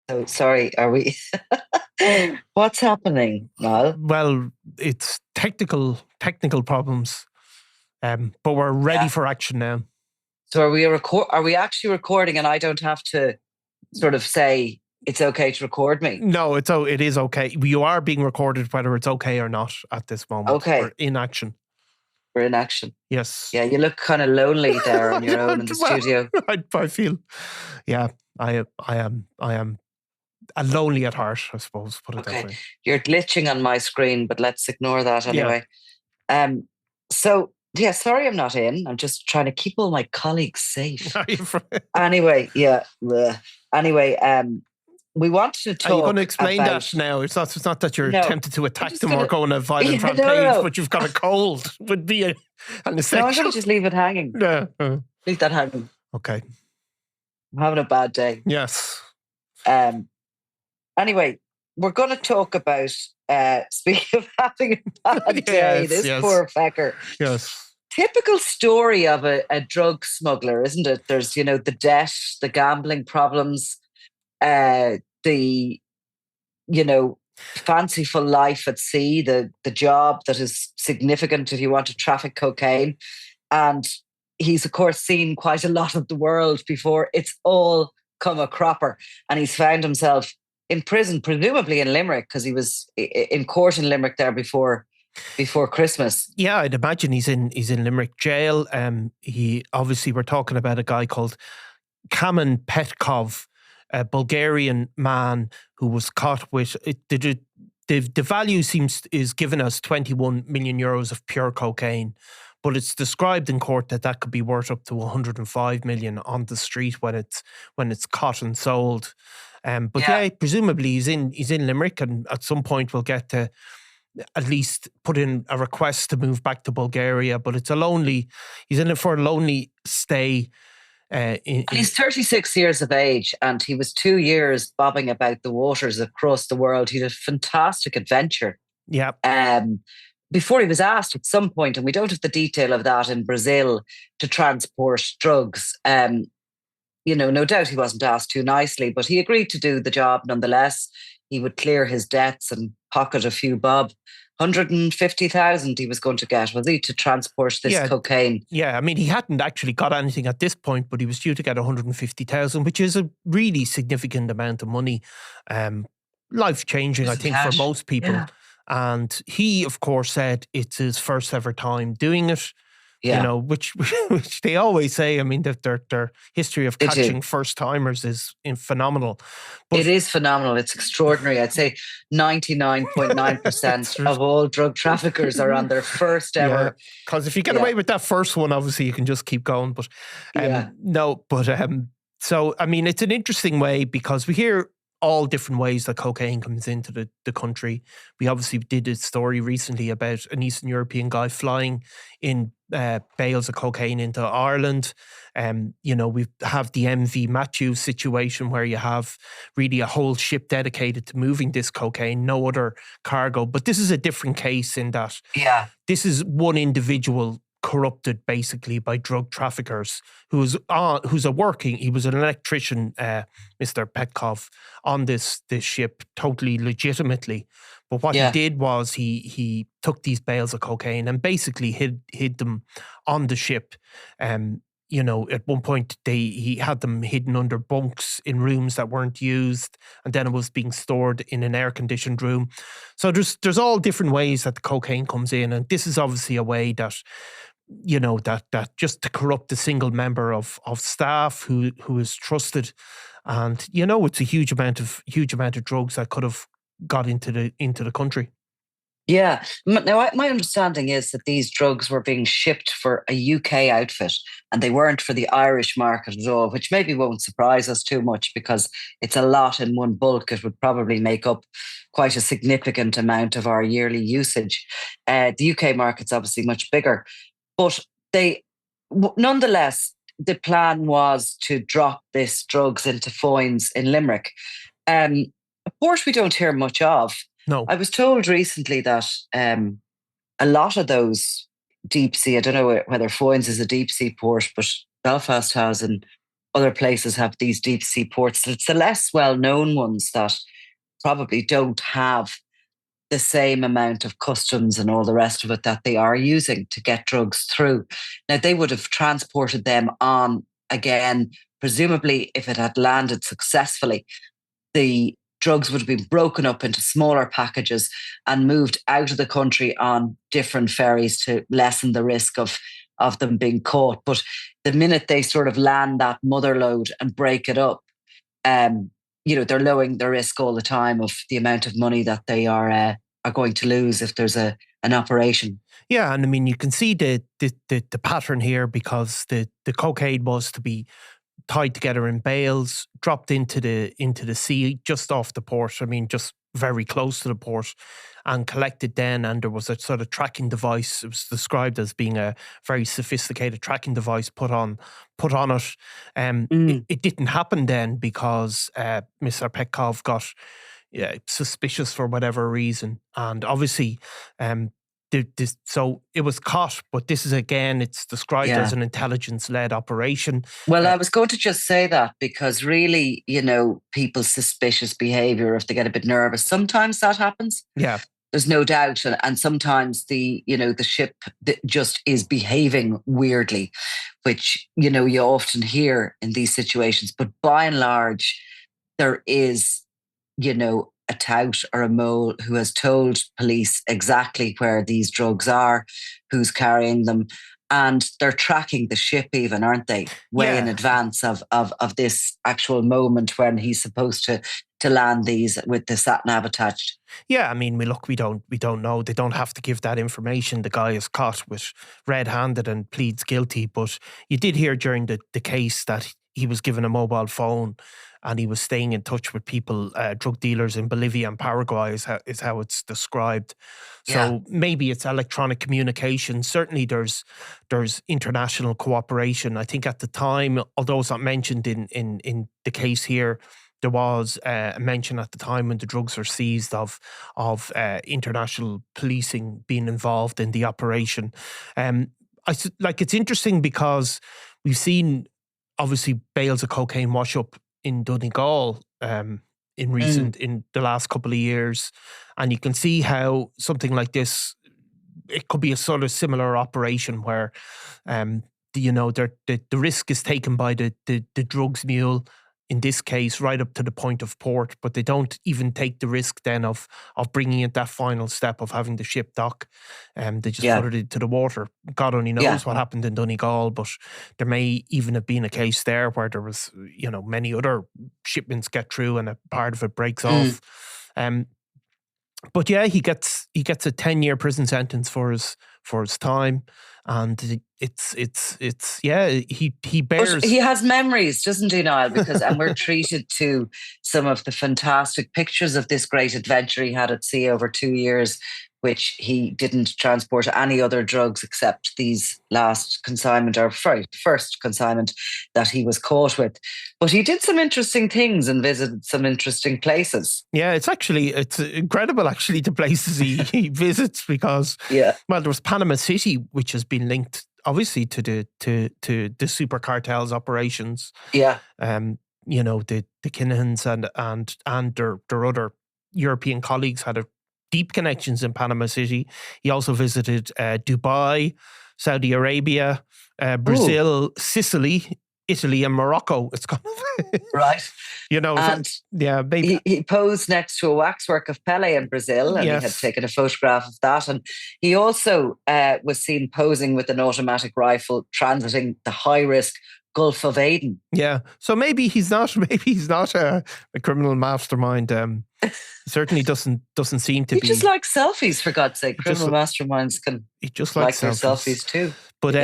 So sorry, are we? What's happening, Niall? Well, it's technical problems, but we're ready Yeah. for action now. So are we Are we actually recording? And I don't have to sort of say it's okay to record me. No, it is okay. You are being recorded, whether it's okay or not at this moment. Okay, We're in action. we're in action. Yes. Yeah, you look kind of lonely there on your own in the Well, studio. I feel, yeah, I am lonely at heart, I suppose. Put it that Okay, way. you're glitching on my screen, but let's ignore that anyway. So yeah, sorry I'm not in. I'm just trying to keep all my colleagues safe. Anyway, yeah. Bleh. Anyway, we wanted to talk. Are you going to explain about... that now? It's not that you're tempted to attack them or go on a violent rampage, no. but you've got a cold. Would be an essential. No, I'm going to just leave it hanging. Yeah. Leave that hanging. Okay. I'm having a bad day. Yes. Anyway, we're going to talk about, speaking of having a bad day, this poor fecker. Yes. Typical story of a drug smuggler, isn't it? There's, the debt, the gambling problems, the, fanciful life at sea, the job that is significant if you want to traffic cocaine. And he's, of course, seen quite a lot of the world before it's all come a cropper. And he's found himself in prison, presumably in Limerick, because he was in court in Limerick there before Christmas. Yeah, I'd imagine he's in Limerick jail. We're talking about a guy called Kamen Petkov, a Bulgarian man who was caught with the value is given as 21 million euros of pure cocaine, but it's described in court that could be worth up to 105 million on the street when it's caught and sold. Presumably he's in Limerick, and at some point we'll get to at least put in a request to move back to Bulgaria. But he's in it for a lonely stay. He's 36 years of age, and he was 2 years bobbing about the waters across the world. He had a fantastic adventure. Yeah. Before he was asked at some point, and we don't have the detail of that, in Brazil to transport drugs. No doubt he wasn't asked too nicely, but he agreed to do the job nonetheless. He would clear his debts and pocket a few bob. 150,000 he was going to get, was he, to transport this cocaine? Yeah, I mean, he hadn't actually got anything at this point, but he was due to get 150,000, which is a really significant amount of money. Life-changing, I think, for most people. Yeah. And he, of course, said it's his first ever time doing it. Yeah. Which they always say. I mean, their history of catching first-timers is phenomenal. But it is phenomenal. It's extraordinary. I'd say 99.9% of all drug traffickers are on their first ever. Because if you get away with that first one, obviously you can just keep going. But so, I mean, it's an interesting way because we hear all different ways that cocaine comes into the country. We obviously did a story recently about an Eastern European guy flying in bales of cocaine into Ireland. We have the MV Matthews situation where you have really a whole ship dedicated to moving this cocaine, no other cargo. But this is a different case in that this is one individual corrupted basically by drug traffickers he was an electrician, Mr. Petkov, on this ship totally legitimately. But what he did was he took these bales of cocaine and basically hid them on the ship. At one point he had them hidden under bunks in rooms that weren't used, and then it was being stored in an air-conditioned room. So there's all different ways that the cocaine comes in, and this is obviously a way that that just to corrupt a single member of staff who is trusted, and it's a huge amount of drugs that could have got into the country. Yeah. Now, my understanding is that these drugs were being shipped for a UK outfit, and they weren't for the Irish market at all, which maybe won't surprise us too much because it's a lot in one bulk. It would probably make up quite a significant amount of our yearly usage. The UK market's obviously much bigger. But nonetheless, the plan was to drop this drugs into foynes in Limerick. Of course, we don't hear much of. No. I was told recently that a lot of those deep sea, I don't know whether foynes is a deep sea port, but Belfast has, and other places have these deep sea ports. It's the less well-known ones that probably don't have the same amount of customs and all the rest of it that they are using to get drugs through. Now, they would have transported them on again, presumably if it had landed successfully, the drugs would have been broken up into smaller packages and moved out of the country on different ferries to lessen the risk of them being caught. But the minute they sort of land that mother load and break it up, they're lowering the risk all the time of the amount of money that they are going to lose if there's an operation. Yeah, and I mean you can see the pattern here, because the cocaine was to be tied together in bales, dropped into the sea just off the port. I mean, just very close to the port, and collected then. And there was a sort of tracking device. It was described as being a very sophisticated tracking device put on it. It didn't happen then because Mr. Petkov got suspicious for whatever reason, and obviously. So it was caught, but this is again, it's described as an intelligence-led operation. Well, I was going to just say that because really, people's suspicious behavior, if they get a bit nervous, sometimes that happens. Yeah. There's no doubt. And sometimes the ship just is behaving weirdly, which, you often hear in these situations. But by and large, there is, a tout or a mole who has told police exactly where these drugs are, who's carrying them, and they're tracking the ship even, aren't they? Way in advance of this actual moment when he's supposed to land these with the sat nav attached. Yeah, I mean, we don't know. They don't have to give that information. The guy is caught with red-handed and pleads guilty. But you did hear during the case that he was given a mobile phone and he was staying in touch with people, drug dealers in Bolivia and Paraguay is how it's described. So maybe it's electronic communication. Certainly there's international cooperation. I think at the time, although it's not mentioned in the case here, there was a mention at the time when the drugs were seized of international policing being involved in the operation. It's interesting because we've seen obviously bales of cocaine wash up in Donegal in the last couple of years, and you can see how something like this, it could be a sort of similar operation where the risk is taken by the drugs mule, in this case, right up to the point of port, but they don't even take the risk then of bringing it that final step of having the ship dock. They just put it into the water. God only knows what happened in Donegal, but there may even have been a case there where there was, many other shipments get through and a part of it breaks off. But yeah, he gets a 10-year prison sentence for his time, and he bears. But he has memories, doesn't he, Niall? And we're treated to some of the fantastic pictures of this great adventure he had at sea over 2 years, which he didn't transport any other drugs except these last consignment or first consignment that he was caught with. But he did some interesting things and visited some interesting places. Yeah, it's incredible actually the places he visits, because there was Panama City, which has been linked obviously to the super cartels operations. Yeah. The Kinahans and their other European colleagues had deep connections in Panama City. He also visited Dubai, Saudi Arabia, Brazil, Sicily, Italy, and Morocco. It's kind of right. And maybe he posed next to a waxwork of Pele in Brazil, and he had taken a photograph of that. And he also was seen posing with an automatic rifle, transiting the high-risk Gulf of Aden. Yeah, so maybe he's not a criminal mastermind. Certainly doesn't seem to be. He just likes selfies, for God's sake. Criminal masterminds can just like their selfies too. But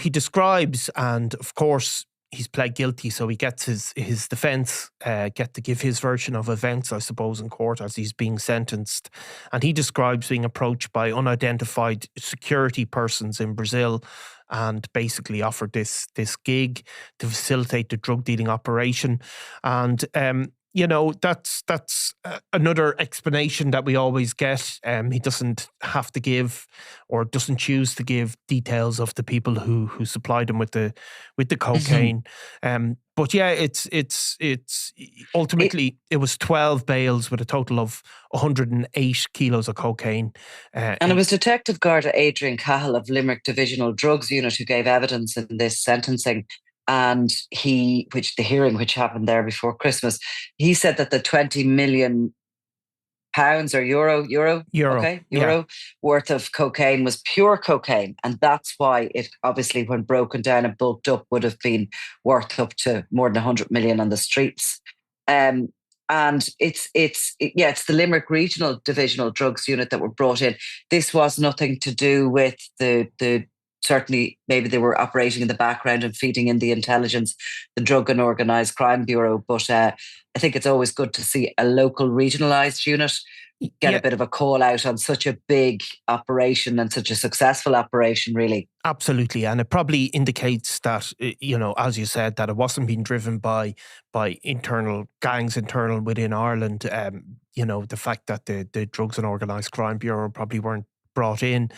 he describes, and of course he's pled guilty, so he gets his defence get to give his version of events, I suppose, in court as he's being sentenced. And he describes being approached by unidentified security persons in Brazil and basically offered this gig to facilitate the drug dealing operation. And that's another explanation that we always get. He doesn't have to give, or doesn't choose to give, details of the people who supplied him with the cocaine. But yeah, it's ultimately it was 12 bales with a total of 108 kilos of cocaine. And it was Detective Garda Adrian Cahill of Limerick Divisional Drugs Unit who gave evidence in this sentencing. And the hearing which happened there before Christmas, he said that the 20 million pounds or euro yeah. worth of cocaine was pure cocaine, and that's why it obviously, when broken down and bulked up, would have been worth up to more than 100 million on the streets. And it's the Limerick Regional Divisional Drugs Unit that were brought in. This was nothing to do with the certainly, maybe they were operating in the background and feeding in the intelligence, the Drug and Organised Crime Bureau. But I think it's always good to see a local regionalised unit get a bit of a call out on such a big operation and such a successful operation, really. Absolutely. And it probably indicates that, as you said, that it wasn't being driven by internal gangs, internal within Ireland. The fact that the Drugs and Organised Crime Bureau probably weren't brought in.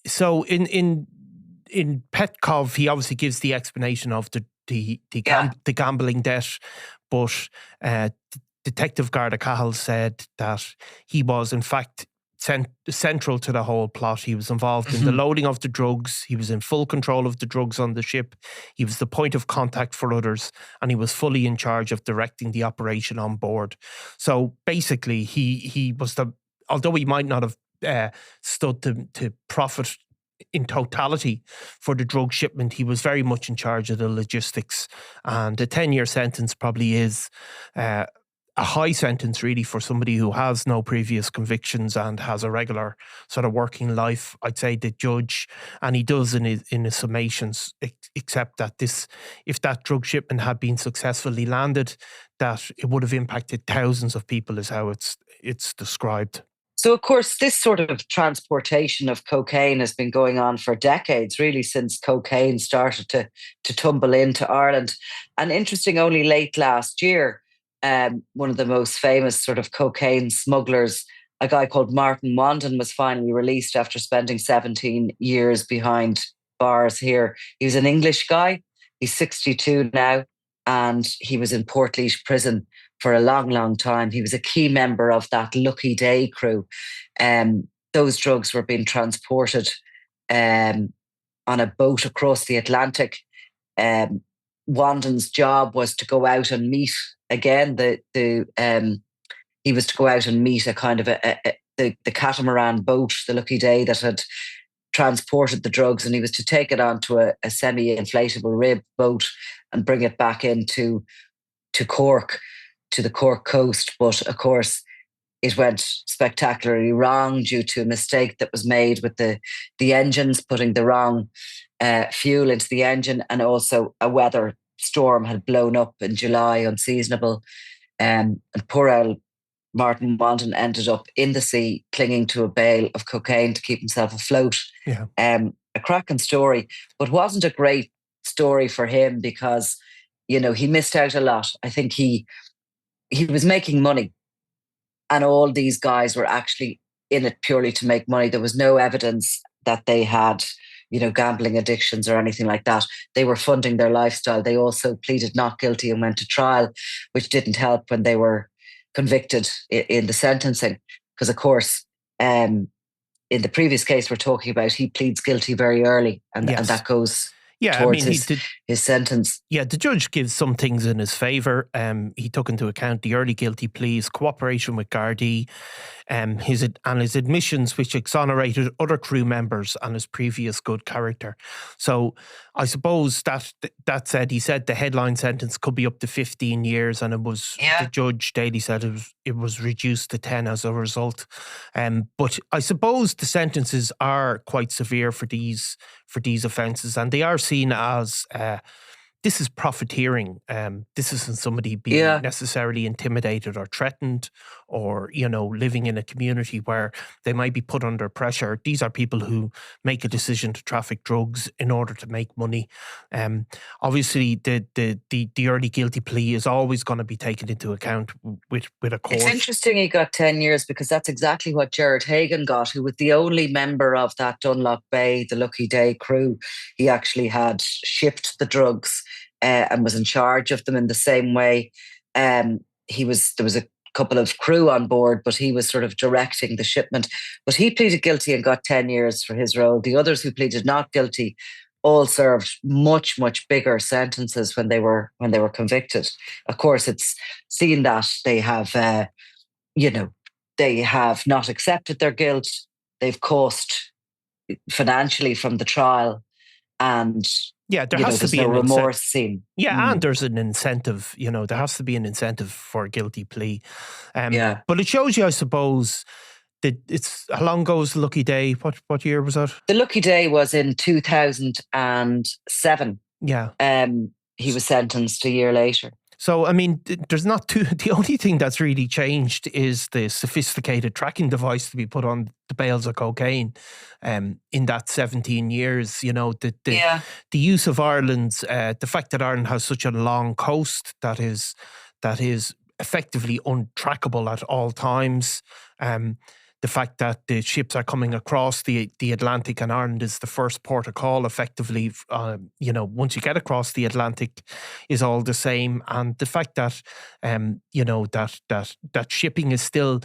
So in Petkov, he obviously gives the explanation of the gambling debt, but Detective Garda Cahill said that he was in fact central to the whole plot. He was involved in the loading of the drugs. He was in full control of the drugs on the ship. He was the point of contact for others, and he was fully in charge of directing the operation on board. So basically, he was although he might not have stood to profit in totality for the drug shipment, he was very much in charge of the logistics. And a 10-year sentence probably is a high sentence, really, for somebody who has no previous convictions and has a regular sort of working life. I'd say the judge, and he does in his summations, accept that if that drug shipment had been successfully landed, that it would have impacted thousands of people, is how it's described. So, of course, this sort of transportation of cocaine has been going on for decades, really, since cocaine started to tumble into Ireland. And interesting, only late last year, one of the most famous sort of cocaine smugglers, a guy called Martin Wandon, was finally released after spending 17 years behind bars here. He was an English guy. He's 62 now, and he was in Portlaoise prison for a long, long time. He was a key member of that Lucky Day crew. Those drugs were being transported on a boat across the Atlantic. Wandon's job was to go out and meet again. He was to go out and meet a kind of the catamaran boat, the Lucky Day, that had transported the drugs, and he was to take it onto a semi-inflatable rib boat and bring it back into Cork, to the Cork coast. But of course, it went spectacularly wrong due to a mistake that was made with the engines, putting the wrong fuel into the engine, and also a weather storm had blown up in July, unseasonable, and poor old Martin Wandon ended up in the sea, clinging to a bale of cocaine to keep himself afloat. Yeah. A cracking story, but wasn't a great story for him because, he missed out a lot. I think he was making money, and all these guys were actually in it purely to make money. There was no evidence that they had, gambling addictions or anything like that. They were funding their lifestyle. They also pleaded not guilty and went to trial, which didn't help when they were convicted in the sentencing. Because, of course, in the previous case we're talking about, he pleads guilty very early, and that goes towards his sentence. Yeah, the judge gives some things in his favour. He took into account the early guilty pleas, cooperation with Gardaí, his admissions, which exonerated other crew members, and his previous good character. So I suppose that said, he said the headline sentence could be up to 15 years, and it was the judge Daly said it was reduced to 10 as a result. But I suppose the sentences are quite severe for these offences, and they are seen as this is profiteering. This isn't somebody being necessarily intimidated or threatened, or living in a community where they might be put under pressure. These are people who make a decision to traffic drugs in order to make money. Obviously, the early guilty plea is always going to be taken into account with a court. It's interesting he got 10 years, because that's exactly what Jared Hagan got, who was the only member of that Dunlop Bay, the Lucky Day crew. He actually had shipped the drugs and was in charge of them in the same way. There was a couple of crew on board, but he was sort of directing the shipment. But he pleaded guilty and got 10 years for his role. The others who pleaded not guilty all served much, much bigger sentences when they were convicted. Of course, it's seen that they have, they have not accepted their guilt. They've cost financially from the trial, and there has to be no remorse seen. And there's an incentive. There has to be an incentive for a guilty plea. But it shows you, I suppose, that how long ago was the Lucky Day? What year was that? The Lucky Day was in 2007. Yeah. He was sentenced a year later. So, I mean, there's not the only thing that's really changed is the sophisticated tracking device to be put on the bales of cocaine in that 17 years. The use of Ireland's, the fact that Ireland has such a long coast that is effectively untrackable at all times. The fact that the ships are coming across the Atlantic, and Ireland is the first port of call effectively, once you get across the Atlantic is all the same. And the fact that, that shipping is still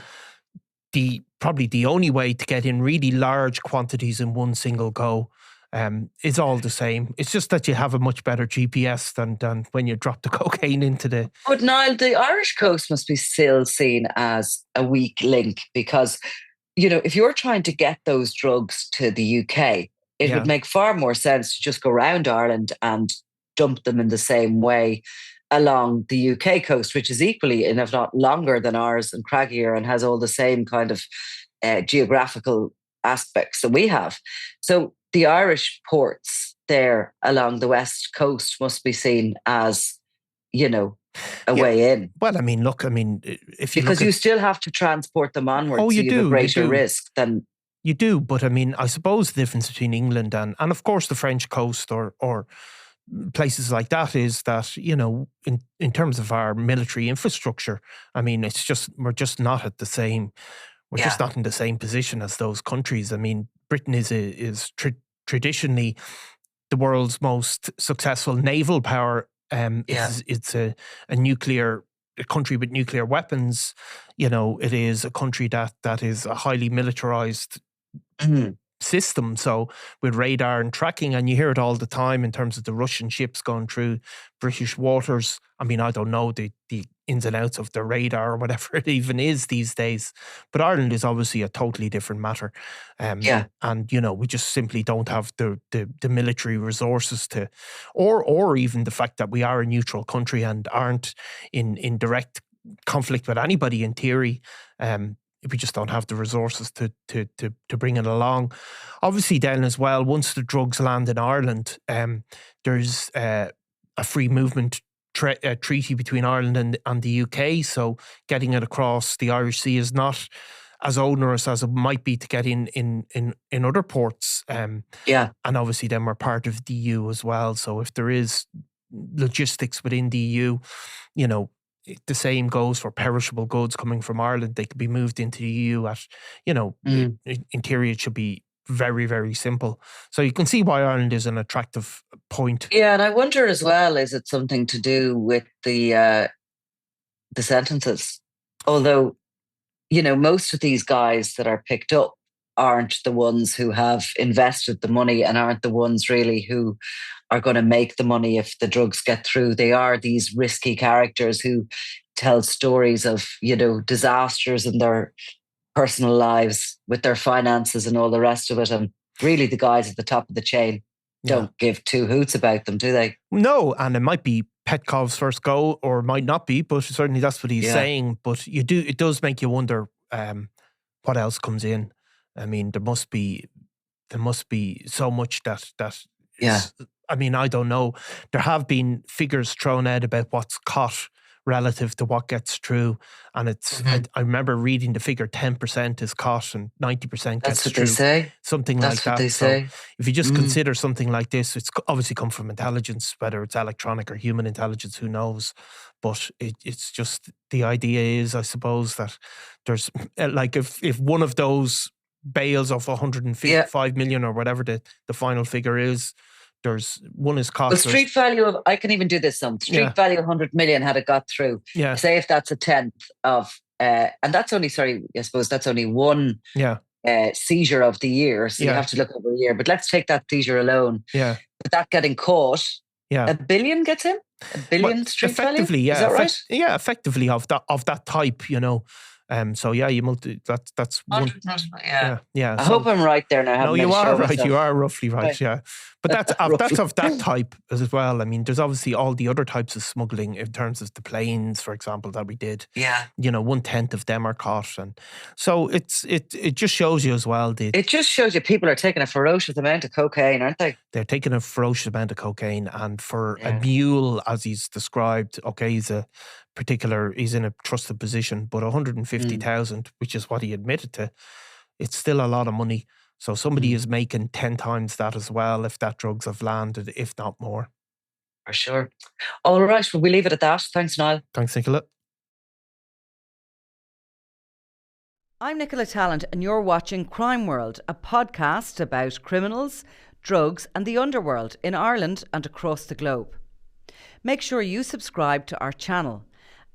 probably the only way to get in really large quantities in one single go. It's all the same. It's just that you have a much better GPS than when you drop the cocaine into the... But Niall, the Irish coast must be still seen as a weak link, because, if you're trying to get those drugs to the UK, it would make far more sense to just go around Ireland and dump them in the same way along the UK coast, which is equally, and if not longer than ours, and craggier, and has all the same kind of geographical aspects that we have. So the Irish ports there along the west coast must be seen as, a way in. Well, I mean, if you because you still have to transport them onwards, so you have a greater risk than... You do, but I mean, I suppose the difference between England and of course the French coast or places like that is that, in terms of our military infrastructure, I mean, we're just not at the same... We're just not in the same position as those countries. I mean, Britain is traditionally the world's most successful naval power. It's a country with nuclear weapons. It is a country that is a highly militarized system. So with radar and tracking, and you hear it all the time in terms of the Russian ships going through British waters. I mean, I don't know the ins and outs of the radar or whatever it even is these days, but Ireland is obviously a totally different matter. And we just simply don't have the military resources to, or even the fact that we are a neutral country and aren't in direct conflict with anybody in theory. We just don't have the resources to bring it along. Obviously, then as well, once the drugs land in Ireland, there's a free movement treaty between Ireland and the UK. So getting it across the Irish Sea is not as onerous as it might be to get in other ports. And obviously, then we're part of the EU as well. So if there is logistics within the EU, the same goes for perishable goods coming from Ireland. They could be moved into the EU at, in theory, it should be very, very simple. So you can see why Ireland is an attractive point. Yeah, and I wonder as well, is it something to do with the sentences? Although, most of these guys that are picked up aren't the ones who have invested the money and aren't the ones really who are going to make the money if the drugs get through. They are these risky characters who tell stories of, disasters in their personal lives with their finances and all the rest of it. And really the guys at the top of the chain don't give two hoots about them, do they? No, and it might be Petkov's first go or it might not be, but certainly that's what he's saying. But it does make you wonder what else comes in. I mean, there must be so much that I mean, I don't know. There have been figures thrown out about what's caught relative to what gets through. And it's, I remember reading the figure 10% is caught and 90% That's gets what through. they say. Something That's like what that. they So say. if you just consider something like this, it's obviously come from intelligence, whether it's electronic or human intelligence, who knows? But it's just, the idea is, I suppose, that there's like if one of those bales of 155 million or whatever the final figure is, there's one is caught. Well, street value of, I can even do this some, street value of 100 million had it got through. Yeah. Say if that's a tenth of, and that's only, I suppose that's only one seizure of the year. So you have to look over a year. But let's take that seizure alone. Yeah. But that getting caught, a billion gets him? A billion street effectively, value? Is that right? Effectively of that type, you know. So yeah, you that's one. Yeah. I hope I'm right there now. No, you are right. You are roughly right. Yeah, but that's of that type as well. I mean, there's obviously all the other types of smuggling in terms of the planes, for example, that we did. Yeah, 1/10 of them are caught, and so it just shows you as well. It just shows you people are taking a ferocious amount of cocaine, aren't they? They're taking a ferocious amount of cocaine, and for a mule, as he's described, he's in a trusted position, but 150,000, which is what he admitted to, it's still a lot of money. So somebody is making 10 times that as well if that drugs have landed, if not more. For sure. All right, well, we leave it at that. Thanks, Niall. Thanks, Nicola. I'm Nicola Tallant, and you're watching Crime World, a podcast about criminals, drugs, and the underworld in Ireland and across the globe. Make sure you subscribe to our channel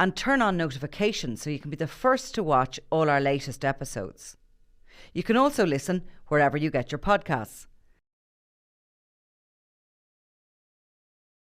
and turn on notifications so you can be the first to watch all our latest episodes. You can also listen wherever you get your podcasts.